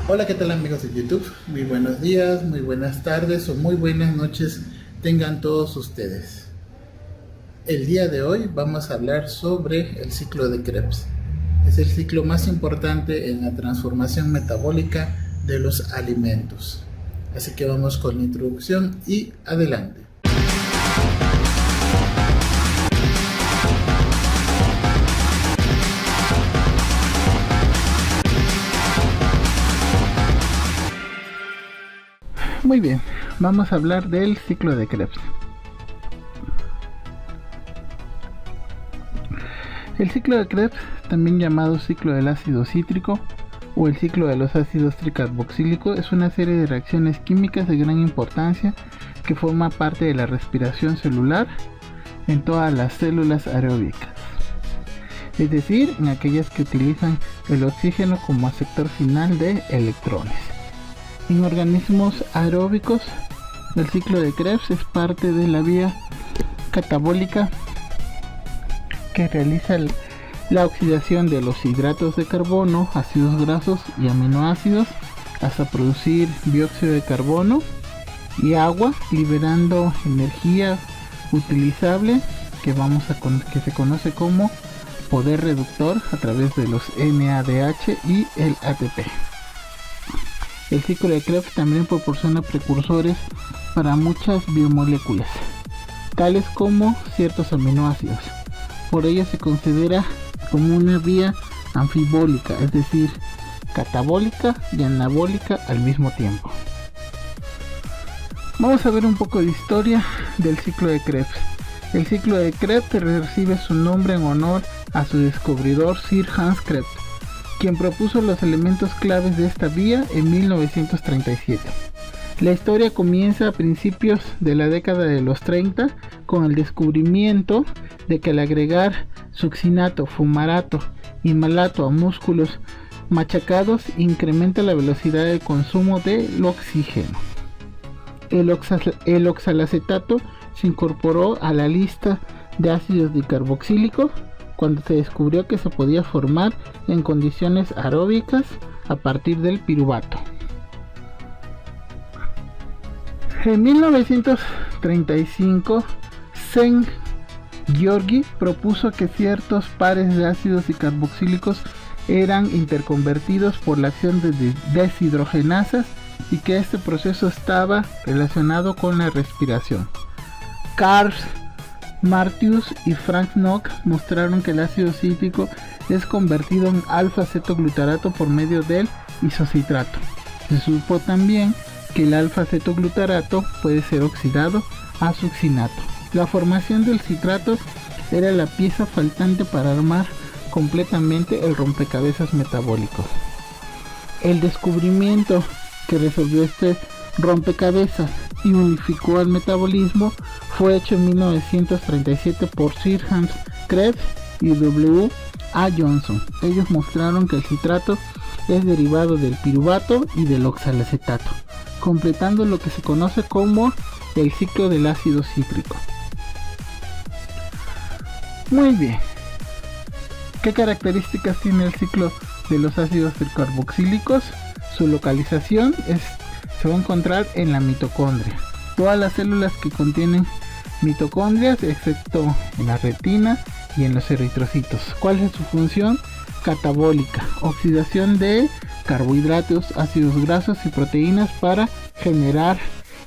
Hola, ¿qué tal amigos de YouTube? Muy buenos días, muy buenas tardes o muy buenas noches tengan todos ustedes. El día de hoy vamos a hablar sobre el ciclo de Krebs. Es el ciclo más importante en la transformación metabólica de los alimentos. Así que vamos con la introducción y adelante. Muy bien, vamos a hablar del ciclo de Krebs. El ciclo de Krebs, también llamado ciclo del ácido cítrico o el ciclo de los ácidos tricarboxílicos, es una serie de reacciones químicas de gran importancia que forma parte de la respiración celular en todas las células aeróbicas, es decir, en aquellas que utilizan el oxígeno como aceptor final de electrones. En organismos aeróbicos, el ciclo de Krebs es parte de la vía catabólica que realiza la oxidación de los hidratos de carbono, ácidos grasos y aminoácidos hasta producir dióxido de carbono y agua, liberando energía utilizable que se conoce como poder reductor a través de los NADH y el ATP. El ciclo de Krebs también proporciona precursores para muchas biomoléculas, tales como ciertos aminoácidos. Por ello se considera como una vía anfibólica, es decir, catabólica y anabólica al mismo tiempo. Vamos a ver un poco de historia del ciclo de Krebs. El ciclo de Krebs recibe su nombre en honor a su descubridor Sir Hans Krebs, quien propuso los elementos claves de esta vía en 1937. La historia comienza a principios de la década de los 30 con el descubrimiento de que al agregar succinato, fumarato y malato a músculos machacados incrementa la velocidad de consumo del oxígeno. El oxalacetato se incorporó a la lista de ácidos dicarboxílicos cuando se descubrió que se podía formar en condiciones aeróbicas a partir del piruvato. En 1935, Szent-Györgyi propuso que ciertos pares de ácidos dicarboxílicos eran interconvertidos por la acción de deshidrogenasas y que este proceso estaba relacionado con la respiración. Karl Martius y Frank Nock mostraron que el ácido cítrico es convertido en alfa-cetoglutarato por medio del isocitrato. Se supo también que el alfa-cetoglutarato puede ser oxidado a succinato. La formación del citrato era la pieza faltante para armar completamente el rompecabezas metabólico. El descubrimiento que resolvió este rompecabezas y unificó el metabolismo fue hecho en 1937 por Sir Hans Krebs y W. A. Johnson. Ellos mostraron que el citrato es derivado del piruvato y del oxalacetato, completando lo que se conoce como el ciclo del ácido cítrico. Muy bien. ¿Qué características tiene el ciclo de los ácidos tricarboxílicos? Su localización se va a encontrar en la mitocondria. Todas las células que contienen mitocondrias, excepto en la retina y en los eritrocitos. ¿Cuál es su función? Catabólica, oxidación de carbohidratos, ácidos grasos y proteínas para generar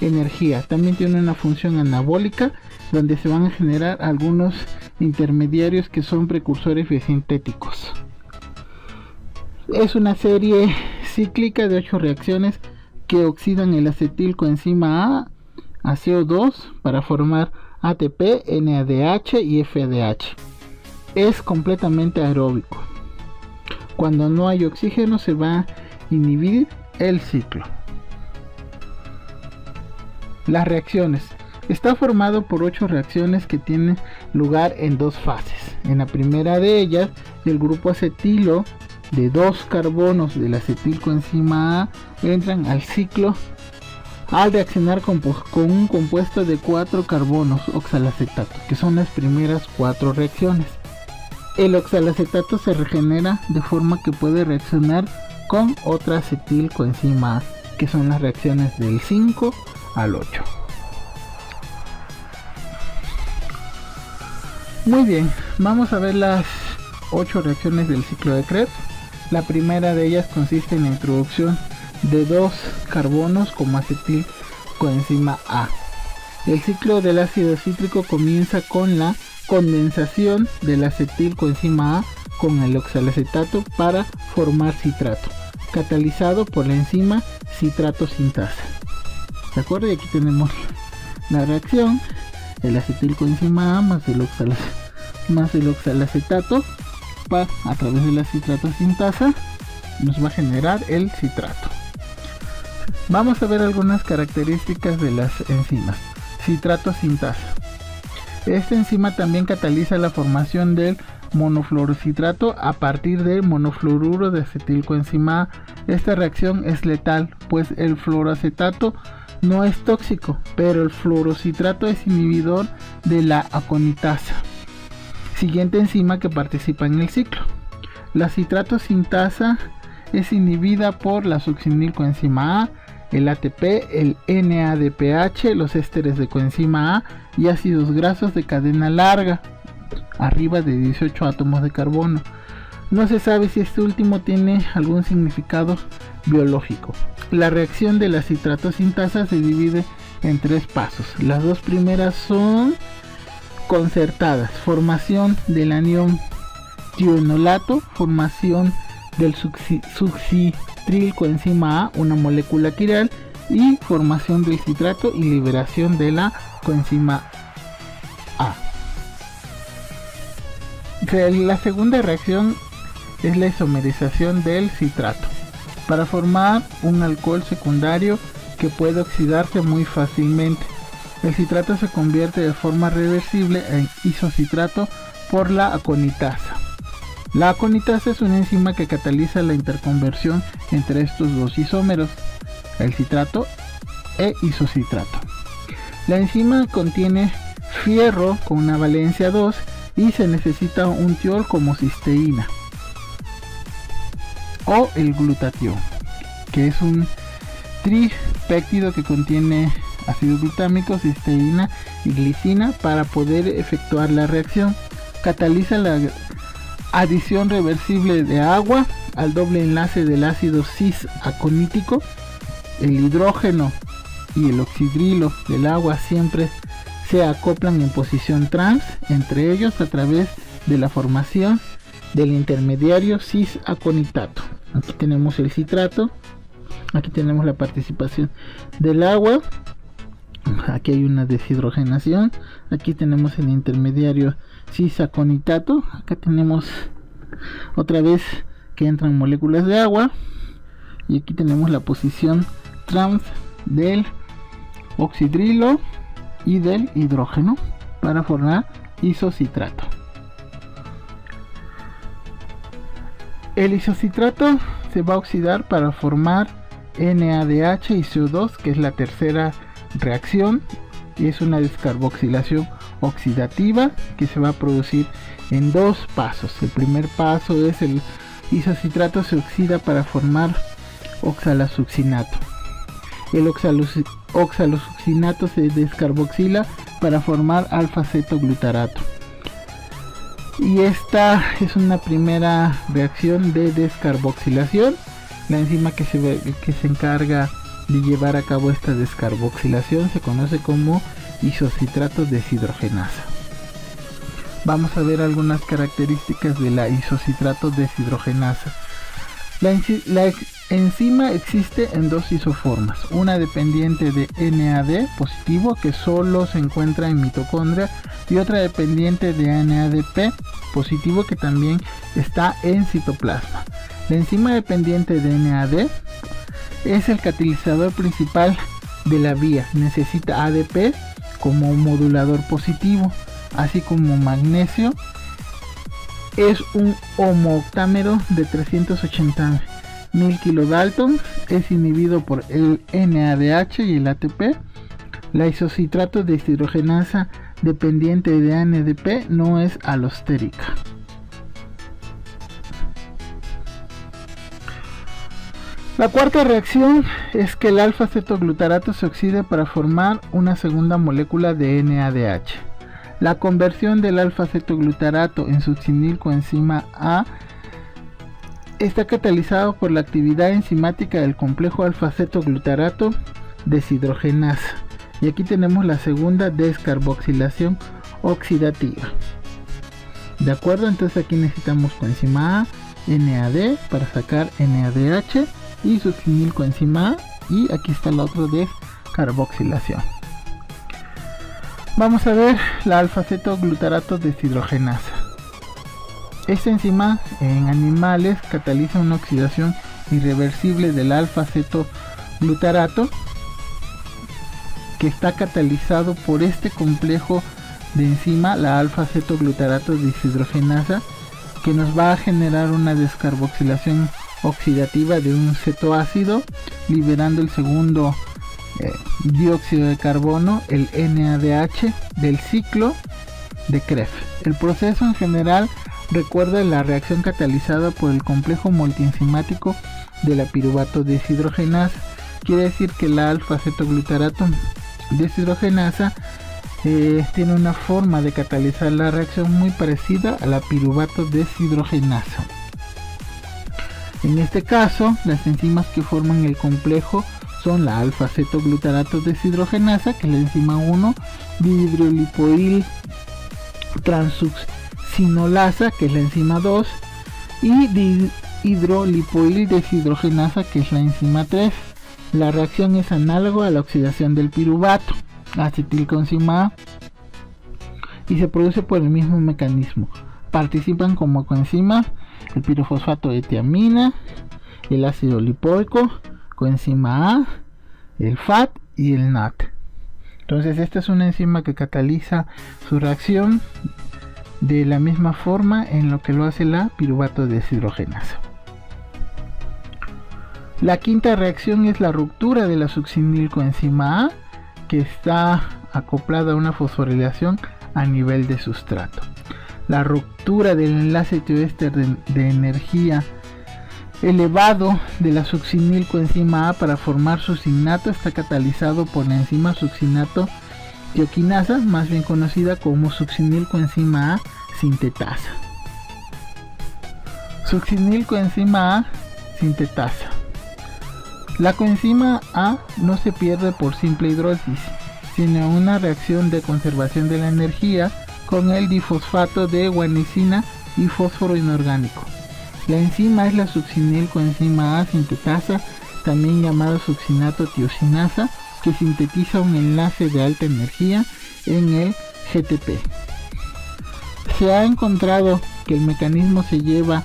energía. También tiene una función anabólica, donde se van a generar algunos intermediarios que son precursores biosintéticos. Es una serie cíclica de 8 reacciones que oxidan el acetilcoenzima A CO2 para formar ATP, NADH y FADH. Es completamente aeróbico. Cuando no hay oxígeno se va a inhibir el ciclo. Las reacciones. Está formado por 8 reacciones que tienen lugar en 2 fases. En la primera de ellas, el grupo acetilo de 2 carbonos del acetilcoenzima A entran al ciclo al reaccionar con un compuesto de 4 carbonos oxalacetato, que son las primeras 4 reacciones. El oxalacetato se regenera de forma que puede reaccionar con otra acetilcoenzima A, que son las reacciones del 5 al 8. Muy bien, vamos a ver las 8 reacciones del ciclo de Krebs. La primera de ellas consiste en la introducción de 2 carbonos como acetilcoenzima A. El ciclo del ácido cítrico comienza con la condensación del acetilcoenzima A con el oxalacetato para formar citrato, catalizado por la enzima citrato sintasa. ¿De acuerdo? Y aquí tenemos la reacción: el acetilcoenzima A más el oxalacetato a través de la citrato sintasa nos va a generar el citrato. Vamos a ver algunas características de las enzimas. Citrato sintasa. Esta enzima también cataliza la formación del monofluorocitrato a partir del monofluoruro de acetilcoenzima A. Esta reacción es letal, pues el fluoroacetato no es tóxico, pero el fluorocitrato es inhibidor de la aconitasa, siguiente enzima que participa en el ciclo. La citrato sintasa es inhibida por la succinilcoenzima A, el ATP, el NADPH, los ésteres de coenzima A y ácidos grasos de cadena larga, arriba de 18 átomos de carbono. No se sabe si este último tiene algún significado biológico. La reacción de la citrato sintasa se divide en 3 pasos. Las 2 primeras son concertadas: formación del anión tionolato, formación del succitrilcoenzima A, una molécula quiral, y formación del citrato y liberación de la coenzima A. La segunda reacción es la isomerización del citrato para formar un alcohol secundario que puede oxidarse muy fácilmente. El citrato se convierte de forma reversible en isocitrato por la aconitasa. La aconitasa es una enzima que cataliza la interconversión entre estos dos isómeros, el citrato e isocitrato. La enzima contiene fierro con una valencia 2 y se necesita un tiol como cisteína o el glutatión, que es un tripéptido que contiene ácido glutámico, cisteína y glicina para poder efectuar la reacción. Cataliza la adición reversible de agua al doble enlace del ácido cis-aconítico. El hidrógeno y el oxidrilo del agua siempre se acoplan en posición trans entre ellos a través de la formación del intermediario cis-aconitato. Aquí tenemos el citrato, aquí tenemos la participación del agua, aquí hay una deshidrogenación, aquí tenemos el intermediario cis-aconitato, acá tenemos otra vez que entran moléculas de agua, y aquí tenemos la posición trans del oxidrilo y del hidrógeno para formar isocitrato. El isocitrato se va a oxidar para formar NADH y CO2, que es la tercera reacción, y es una descarboxilación oxidativa que se va a producir en 2 pasos. El primer paso es el isocitrato se oxida para formar oxalosuccinato. El oxalosuccinato se descarboxila para formar alfa-cetoglutarato. Y esta es una primera reacción de descarboxilación. La enzima que se encarga de llevar a cabo esta descarboxilación se conoce como isocitrato deshidrogenasa. Vamos a ver algunas características de la isocitrato deshidrogenasa. La enzima existe en 2 isoformas, una dependiente de NAD positivo que solo se encuentra en mitocondria y otra dependiente de NADP positivo que también está en citoplasma. La enzima dependiente de NAD es el catalizador principal de la vía, necesita ADP como modulador positivo, así como magnesio. Es un homooctámero de 380.000 kilodaltons, es inhibido por el NADH y el ATP. La isocitrato deshidrogenasa dependiente de NADP no es alostérica. La cuarta reacción es que el alfa-cetoglutarato se oxide para formar una segunda molécula de NADH. La conversión del alfa-cetoglutarato en succinilcoenzima A está catalizado por la actividad enzimática del complejo alfa-cetoglutarato deshidrogenasa. Y aquí tenemos la segunda descarboxilación oxidativa. De acuerdo, entonces aquí necesitamos coenzima A, NAD para sacar NADH y succinilcoenzima A, y aquí está la otra descarboxilación. Vamos a ver la alfa-cetoglutarato deshidrogenasa. Esta enzima en animales cataliza una oxidación irreversible del alfa-cetoglutarato, que está catalizado por este complejo de enzima, la alfa-cetoglutarato deshidrogenasa, que nos va a generar una descarboxilación oxidativa de un cetoácido, liberando el segundo dióxido de carbono, el NADH, del ciclo de Krebs. El proceso en general recuerda la reacción catalizada por el complejo multienzimático de la piruvato deshidrogenasa. Quiere decir que la alfa-cetoglutarato deshidrogenasa tiene una forma de catalizar la reacción muy parecida a la piruvato deshidrogenasa. En este caso, las enzimas que forman el complejo son la alfa-cetoglutarato deshidrogenasa, que es la enzima 1, dihidrolipoil transuccinolasa, que es la enzima 2, y dihidrolipoil deshidrogenasa, que es la enzima 3. La reacción es análoga a la oxidación del piruvato, acetilcoenzima A, y se produce por el mismo mecanismo. Participan como coenzimas el pirofosfato de tiamina, el ácido lipoico, coenzima A, el FAT y el NAT. Entonces esta es una enzima que cataliza su reacción de la misma forma en lo que lo hace la piruvato deshidrogenasa. La quinta reacción es la ruptura de la succinilcoenzima A, que está acoplada a una fosforilación a nivel de sustrato. La ruptura del enlace tioéster de energía elevado de la succinilcoenzima A para formar succinato está catalizado por la enzima succinato tioquinasa, más bien conocida como succinilcoenzima A sintetasa. Succinilcoenzima A sintetasa. La coenzima A no se pierde por simple hidrólisis, sino una reacción de conservación de la energía con el difosfato de guanosina y fósforo inorgánico. La enzima es la succinilcoenzima A sintetasa, también llamada succinato tiosinasa, que sintetiza un enlace de alta energía en el GTP. Se ha encontrado que el mecanismo se lleva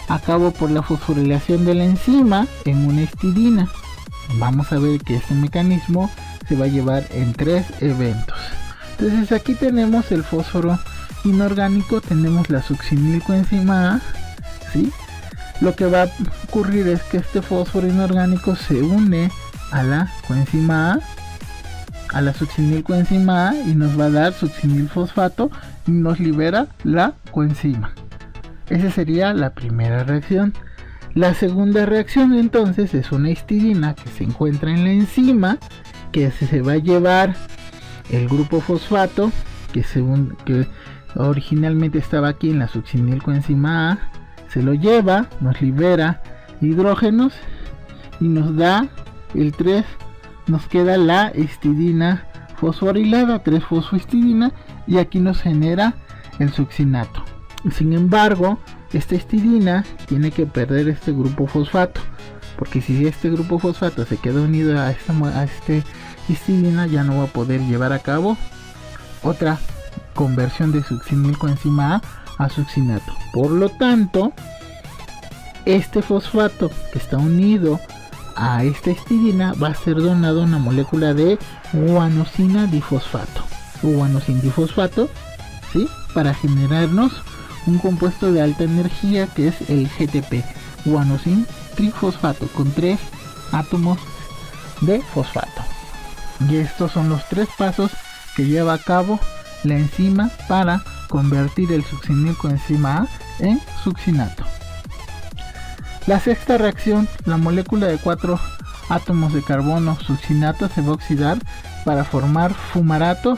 a cabo por la fosforilación de la enzima en una histidina. Vamos a ver que este mecanismo se va a llevar en 3 eventos. Entonces aquí tenemos el fósforo inorgánico, tenemos la succinilcoenzima A, ¿sí? Lo que va a ocurrir es que este fósforo inorgánico se une a la coenzima A, a la succinilcoenzima A, y nos va a dar succinilfosfato y nos libera la coenzima. Esa sería la primera reacción. La segunda reacción entonces es una histidina que se encuentra en la enzima, que se va a llevar el grupo fosfato que originalmente estaba aquí en la succinilcoenzima A, se lo lleva, nos libera hidrógenos y nos da el 3, nos queda la histidina fosforilada, 3-fosfohistidina, y aquí nos genera el succinato. Sin embargo, esta histidina tiene que perder este grupo fosfato, porque si este grupo fosfato se queda unido a este histidina, ya no va a poder llevar a cabo otra conversión de succinilcoenzima A succinato. Por lo tanto, este fosfato que está unido a esta histidina va a ser donado a una molécula de guanosina difosfato, guanosin difosfato, ¿sí? Para generarnos un compuesto de alta energía que es el GTP, guanosin trifosfato, con 3 átomos de fosfato. Y estos son los 3 pasos que lleva a cabo la enzima para convertir el succinilcoenzima A en succinato. La sexta reacción, la molécula de 4 átomos de carbono succinato se va a oxidar para formar fumarato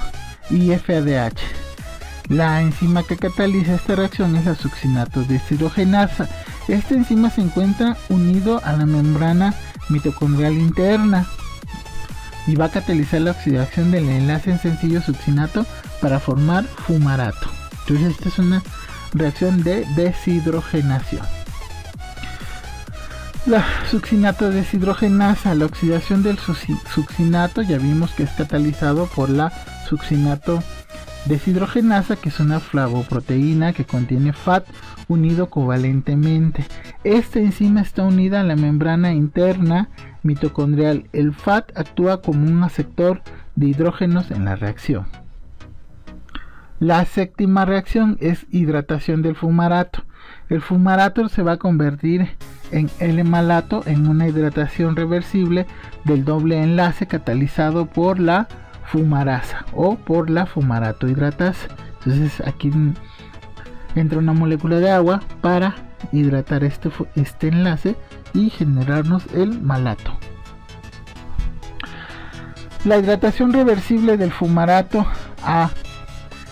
y FADH. La enzima que cataliza esta reacción es la succinato deshidrogenasa. Esta enzima se encuentra unido a la membrana mitocondrial interna y va a catalizar la oxidación del enlace en sencillo succinato para formar fumarato. Entonces esta es una reacción de deshidrogenación. La succinato deshidrogenasa, la oxidación del succinato, ya vimos que es catalizado por la succinato deshidrogenasa, que es una flavoproteína que contiene FAT unido covalentemente. Esta enzima está unida a la membrana interna mitocondrial. El FAT actúa como un aceptor de hidrógenos en la reacción. La séptima reacción es hidratación del fumarato. El fumarato se va a convertir en L-malato en una hidratación reversible del doble enlace catalizado por la fumarasa o por la fumarato hidratasa. Entonces aquí entra una molécula de agua para hidratar este enlace y generarnos el malato. La hidratación reversible del fumarato a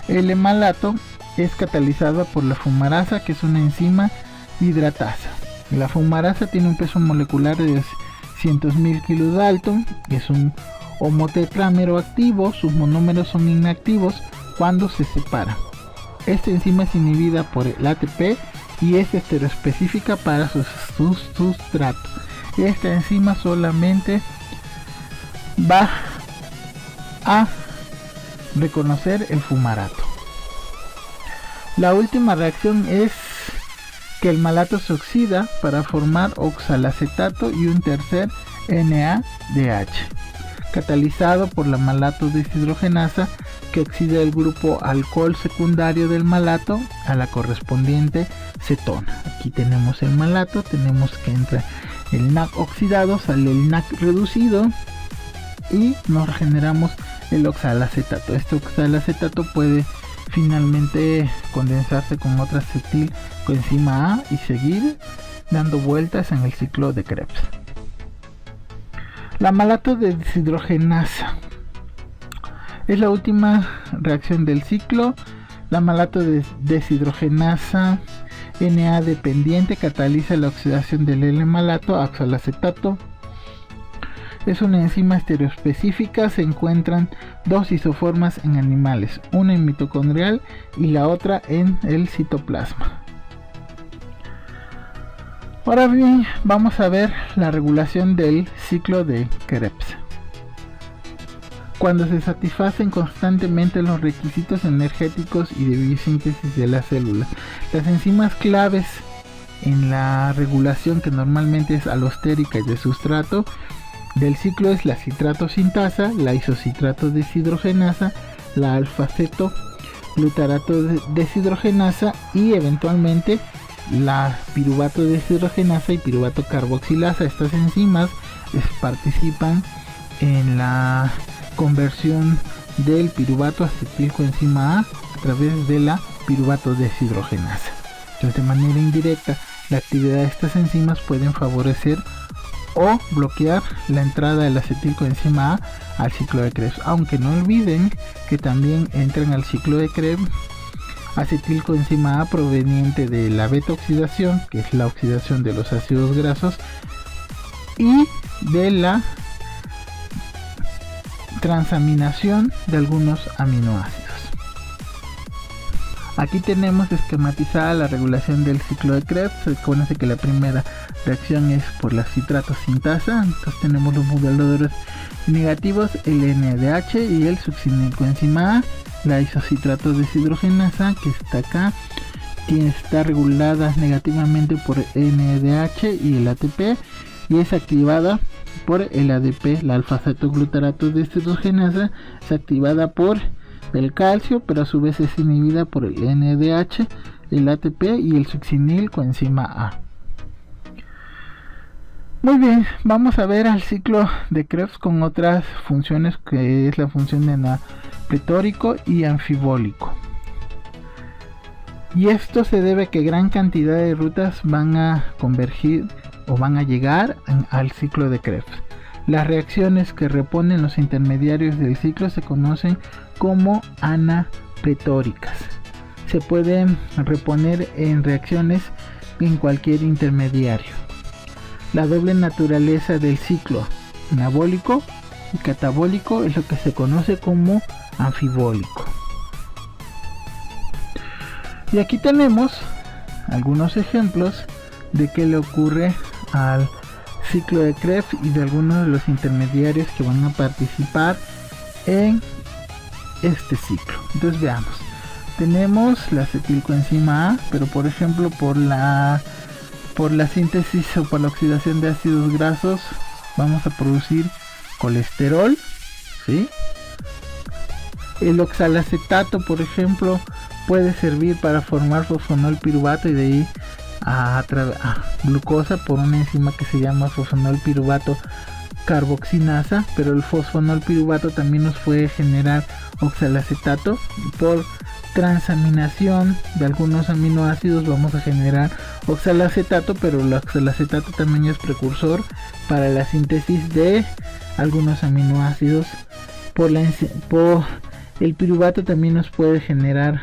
L-malato es catalizada por la fumarasa, que es una enzima hidratasa. La fumarasa tiene un peso molecular de 200.000 kilodalton, es un homotetrámero activo. Sus monómeros son inactivos cuando se separan. Esta enzima es inhibida por el ATP y es heteroespecífica para su sustrato. Esta enzima solamente va a reconocer el fumarato. La última reacción es que el malato se oxida para formar oxalacetato y un tercer NADH, catalizado por la malato deshidrogenasa, que oxida el grupo alcohol secundario del malato a la correspondiente cetona. Aquí tenemos el malato, tenemos que entra el NAC oxidado, sale el NAC reducido y nos generamos el oxalacetato. Este oxalacetato puede finalmente condensarse con otra acetilcoenzima A y seguir dando vueltas en el ciclo de Krebs. La malato deshidrogenasa es la última reacción del ciclo. La malato deshidrogenasa Na dependiente cataliza la oxidación del L-malato a oxalacetato. Es una enzima estereoespecífica. Se encuentran dos isoformas en animales, una en mitocondrial y la otra en el citoplasma. Ahora bien, vamos a ver la regulación del ciclo de Krebs. Cuando se satisfacen constantemente los requisitos energéticos y de biosíntesis de la célula, las enzimas claves en la regulación, que normalmente es alostérica y de sustrato del ciclo, es la citrato sintasa, la isocitrato deshidrogenasa, la alfa-ceto glutarato deshidrogenasa y eventualmente la piruvato deshidrogenasa y piruvato carboxilasa. Estas enzimas participan en la conversión del piruvato acetilcoenzima A través de la piruvato deshidrogenasa. Entonces, de manera indirecta, la actividad de estas enzimas pueden favorecer o bloquear la entrada del acetilcoenzima A al ciclo de Krebs, aunque no olviden que también entran al ciclo de Krebs acetilcoenzima A proveniente de la beta oxidación, que es la oxidación de los ácidos grasos, y de la transaminación de algunos aminoácidos. Aquí tenemos esquematizada la regulación del ciclo de Krebs. Se conoce que la primera reacción es por la citrato sintasa. Entonces tenemos los moduladores negativos, el NADH y el succinilcoenzima A. La isocitrato deshidrogenasa, que está acá, está regulada negativamente por NADH y el ATP, y es activada por el ADP. La alfa-cetoglutarato deshidrogenasa es activada por el calcio, pero a su vez es inhibida por el NADH, el ATP y el succinilcoenzima A. Muy bien, vamos a ver al ciclo de Krebs con otras funciones, que es la función de anapletórico y anfibólico. Y esto se debe a que gran cantidad de rutas van a convergir o van a llegar al ciclo de Krebs. Las reacciones que reponen los intermediarios del ciclo se conocen como anapretóricas. Se pueden reponer en reacciones en cualquier intermediario. La doble naturaleza del ciclo anabólico y catabólico es lo que se conoce como anfibólico. Y aquí tenemos algunos ejemplos de qué le ocurre al ciclo de Krebs y de algunos de los intermediarios que van a participar en este ciclo. Entonces veamos. Tenemos la acetilcoenzima A, pero por ejemplo por la síntesis o por la oxidación de ácidos grasos vamos a producir colesterol, ¿sí? El oxalacetato, por ejemplo, puede servir para formar fosfonol piruvato y de ahí a glucosa por una enzima que se llama fosfonol piruvato carboxinasa, pero el fosfonol piruvato también nos puede generar oxalacetato. Por transaminación de algunos aminoácidos vamos a generar oxalacetato, pero el oxalacetato también es precursor para la síntesis de algunos aminoácidos. Por el piruvato también nos puede generar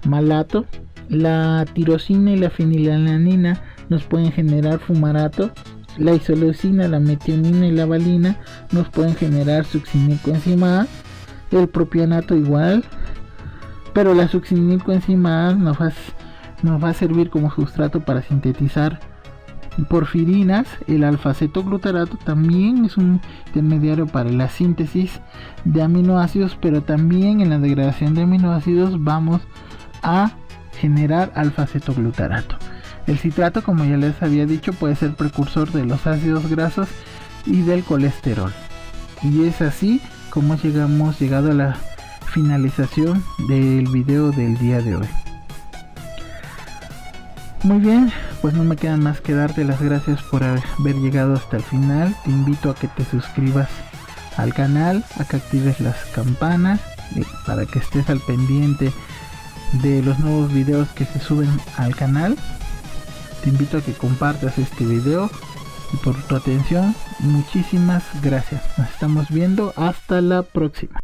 malato. La tirosina y la fenilalanina nos pueden generar fumarato. La isoleucina, la metionina y la valina nos pueden generar succinilcoenzima A. El propionato igual, pero la succinilcoenzima A nos va a servir como sustrato para sintetizar porfirinas. El alfa-cetoglutarato también es un intermediario para la síntesis de aminoácidos, pero también en la degradación de aminoácidos vamos a generar alfa-cetoglutarato. El citrato, como ya les había dicho, puede ser precursor de los ácidos grasos y del colesterol. Y es así como hemos llegado a la finalización del video del día de hoy. Muy bien, pues no me queda más que darte las gracias por haber llegado hasta el final. Te invito a que te suscribas al canal, a que actives las campanas para que estés al pendiente de los nuevos videos que se suben al canal. Te invito a que compartas este video y por tu atención muchísimas gracias. Nos estamos viendo, hasta la próxima.